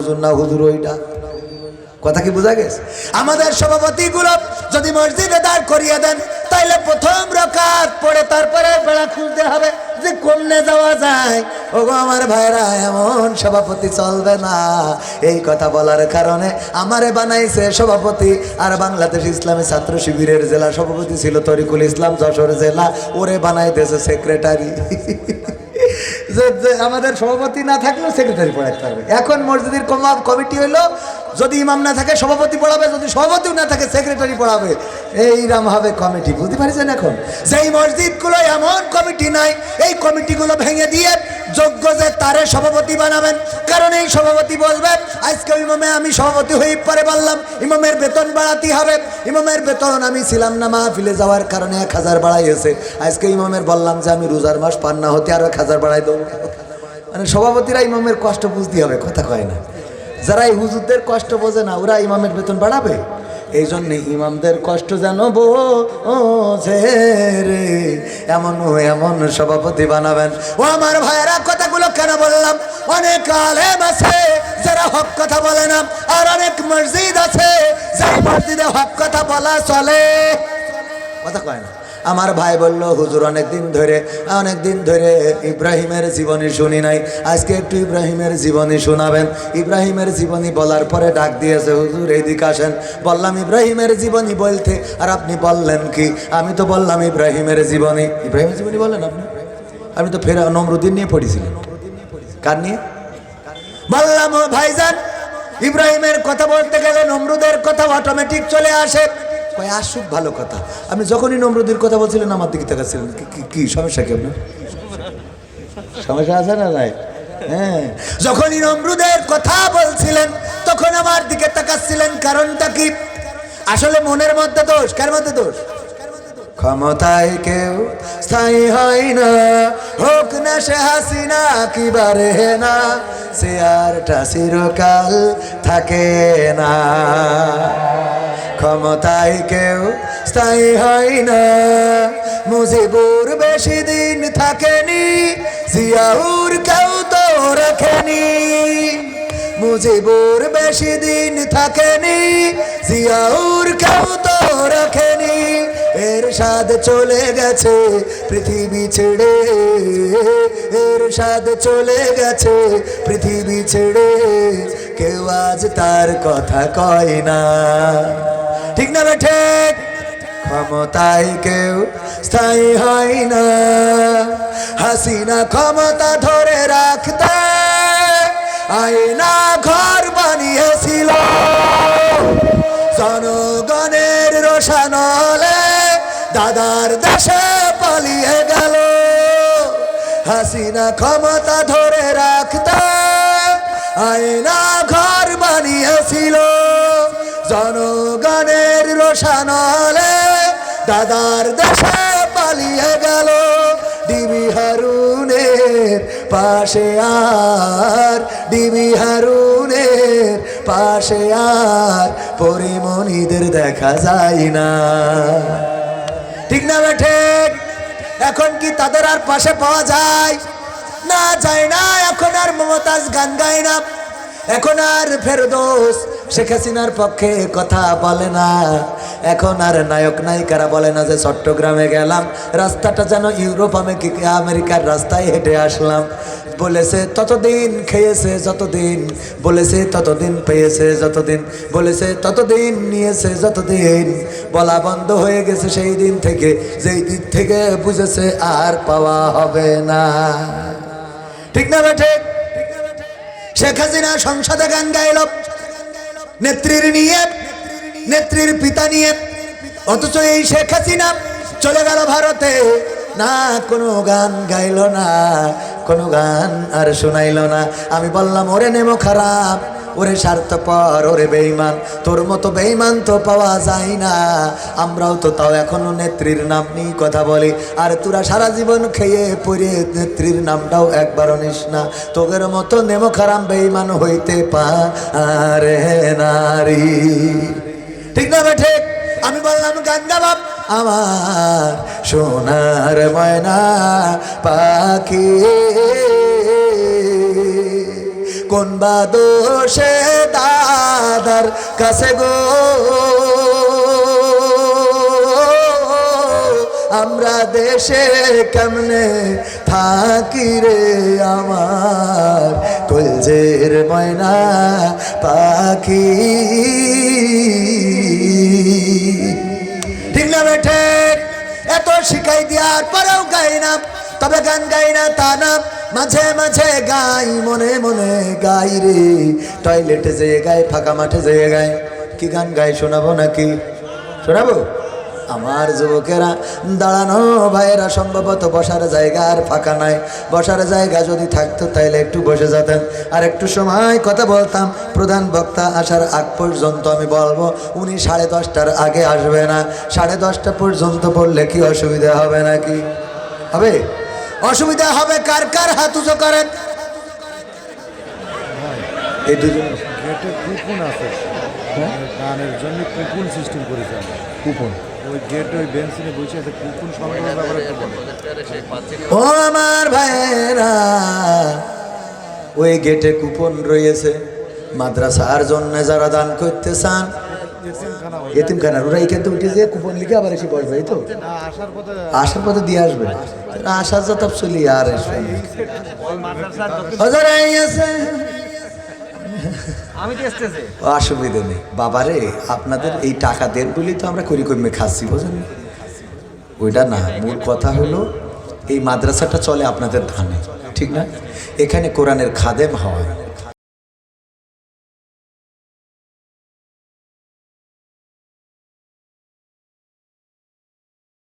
হুজুর না হুজুর ওইটা। কথা কি বোঝা গেছে? আমাদের সভাপতিগুলো যদি মসজিদে দাঁড় করিয়ে দেন তাইলে প্রথম রাকাত পড়ে তারপরে বেড়া খুঁজতে হবে যে কোমনে যাওয়া যায়। ওগো আমার ভাইরা, এমন সভাপতি চলবে না। এই কথা বলার কারণে আমারে বানাইছে সভাপতি। আর বাংলাদেশ ইসলামী ছাত্র শিবিরের জেলা সভাপতি ছিল তরিকুল ইসলাম, যশোর জেলা, ওরে বানাইতেছে সেক্রেটারি। যে আমাদের সভাপতি না থাকলেও সেক্রেটারি পড়াতে পারবে। এখন মসজিদের কমিটি হইলো, যদি ইমাম না থাকে সভাপতি পড়াবে, যদি সভাপতিও না থাকে সেক্রেটারি পড়াবে। এইরকম হবে কমিটি, বুঝতে পারছেন? এখন যেই মসজিদগুলো এমন কমিটি নাই, এই কমিটিগুলো ভেঙে দিয়ে যোগ্য যে তারে সভাপতি বানাবেন। কারণ এই সভাপতি বলবেন আজকে ইমামে আমি সভাপতি হয়ে পরে বললাম ইমামের বেতন বাড়াতে হবে। ইমামের বেতন আমি ছিলাম না মাহফিলে যাওয়ার কারণে 1000 বাড়াইছে। আজকে ইমামের বললাম যে আমি রোজার মাস পার না হতে আরো 1000 বাড়াই দেবো। মানে সভাপতিরা ইমামের কষ্ট বুঝতে হবে, কথা কয় না। যারা এই হুজুরদের কষ্ট বোঝে না ওরা ইমামের বেতন বাড়াবে? এই জন্যে ইমামদের কষ্ট জানবো রে, এমন এমন সভাপতি বানাবেন। ও আমার ভাইয়েরা, কথাগুলো কেন বললাম? অনেক আলেম আছে যারা হক কথা বলে না, আর অনেক মসজিদ আছে যারা মসজিদে হক কথা বলা চলে, কথা কয় না। আমার ভাই বলল হুজুর অনেকদিন ধরে ইব্রাহিমের জীবনী শুনি নাই, আজকে একটু ইব্রাহিমের জীবনী শোনাবেন। ইব্রাহিমের জীবনী বলার পরে ডাক দিয়েছে, হুজুর এইদিকে আসেন। বললাম ইব্রাহিমের জীবনী বলতে, আর আপনি বললেন কি? আমি তো বললাম ইব্রাহিমের জীবনী। ইব্রাহিমের জীবনী বললেন আপনি? আমি তো ফের নমরুদ্দিন নিয়ে পড়েছিলেন। কার নিয়ে? বললাম ও ভাইজান, ইব্রাহিমের কথা বলতে গেলে নমরুদের কথা অটোমেটিক চলে আসে। কয় আসুক, ভালো কথা। আপনি যখনই নমরুদের কথা বলছিলেন আমার দিকে তাকাচ্ছিলেন, কি সমস্যা? কি আপনার সমস্যা আছে না? নাই। হ্যাঁ, যখনই নমরুদের কথা বলছিলেন তখন আমার দিকে তাকাচ্ছিলেন, কারণটা কি? আসলে মনের মধ্যে দোষ। কার মধ্যে দোষ? ক্ষমতায় কেউ স্থায়ী হয় না, হোক না সে হাসিনা কি বারে না, সে আরটা চিরকাল থাকে না। ক্ষমতায় কেউ স্থায়ী হয় না, মুজিবুর বেশি দিন থাকেনি, জিয়াউর কেউ তো রাখেনি। মুজিবুর বেশি দিন থাকেনি, জিয়াউর কেউ তো রাখেনি। এরশাদ চলে গেছে পৃথিবী ছেড়ে, এরশাদ চলে গেছে পৃথিবী ছেড়ে, কেউ আজ তার কথা কয় না। ঠিক না ঠিক? ক্ষমতায় কেউ স্থায়ী হয় না, হাসিনা ক্ষমতা ধরে রাখতে আয়না ঘর বানিয়েছিল, জনগণের রোশানলে দাদার দেশে পালিয়ে গেল। হাসিনা ক্ষমতা ধরে রাখতে আয়না ঘর বানিয়েছিল, জনগণের রোশানলে দাদার দেশে পালিয়ে গেল। ডিবি হারুনের পাশে আর, ডিবি হারুনের পাশে আর পরিমণিদের দেখা যায় না। ঠিক না ঠিক? এখন কি তাদের আর পাশে পাওয়া যায়? না, যায় না। এখন আর মমতাজ গান গায় না, এখন আর ফেরদৌস শেখ হাসিনার পক্ষে কথা বলে না, এখন আর নায়ক নায়িকারা বলে না যে চট্টগ্রামে গেলাম, রাস্তাটা যেন ইউরোপ আমেরিকার রাস্তায় হেঁটে আসলাম। বলেছে ততদিন খেয়েছে যতদিন, বলেছে ততদিন পেয়েছে যতদিন, বলেছে ততদিন নিয়েছে যতদিন। বলা বন্ধ হয়ে গেছে সেই দিন থেকে, যেই দিক থেকে বুঝেছে আর পাওয়া হবে না। ঠিক না ঠিক? শেখ হাসিনা সংসদে গান গাইল নেত্রীর নিয়ে, নেত্রীর পিতা নিয়ে, অথচ এই শেখ হাসিনা চলে গেল ভারতে, না কোনো গান গাইল না, কোনো গান আর শোনাইল না। আমি বললাম ওরে নেমো খারাপ, ওরে স্বার্থপর, ওরে বেঈমান, তোর মতো বেঈমান তো পাওয়া যায় না। আমরাও তো তাও এখনো নেত্রীর নাম নিয়ে কথা বলি, আর তোরা সারা জীবন খেয়ে পড়ে নেত্রীর নামটাও একবারও নিস না। তোদের মতো নেমো খারাপ বেঈমান হইতে পারে নারী। ঠিক না ঠিক? আমি বললাম গান গাবাব, আমার সোনার ময়না পাখি কোন বা দোষে দাদার কাছে গো আমরা দেশে কেমনে থাকি রে আমার কলজের ময়না পাখি ঠিক না বেঠে এত শিখাই দেওয়ার পরেও গাই না তবে গান গাই না তা না মাঝে মাঝে গাই মনে মনে গাই রে টয়লেটে যেয়ে গাই ফাঁকা মাঠে যেয়ে গাই কি গান গাই শোনাবো নাকি শোনাবো আমার যুবকেরা দাঁড়ানো ভাইয়েরা সম্ভবত বসার জায়গা আর ফাঁকা নাই বসার জায়গা যদি থাকতো তাইলে একটু বসে যেতেন আর একটু সময় কথা বলতাম প্রধান বক্তা আসার আগ পর্যন্ত আমি বলবো উনি 10:30টার আগে আসবে না 10:30টা পর্যন্ত পড়লে কি অসুবিধা হবে নাকি হবে অসুবিধা হবে কার কার হাত উঁচু করেন এই দুজন গেটে কুপন আছে গানের জন্য কুপন সিস্টেম করেছে কুপন ওই গেট ওই বেঞ্চিনে বসে আছে কুপন সংগ্রহের ব্যাপারে একটু বলে ও আমার ভাইয়েরা ওই গেটে কুপন রয়েছে মাদ্রাসার জন্য যারা দান করতে চান এতিমখানার ওরা এখান থেকে উঠে যেয়ে কুপন লিখে আবার এসে বসবে এই তো আসার পথে দিয়ে আসবে আসার যত চলি আর আসবে অসুবিধা নেই বাবারে আপনাদের এই টাকা দেন বলেই তো আমরা করি কমে খাচ্ছি বোঝেন ওইটা না মূল কথা হলো এই মাদ্রাসাটা চলে আপনাদের ধানে ঠিক না এখানে কোরআনের খাদেম হয়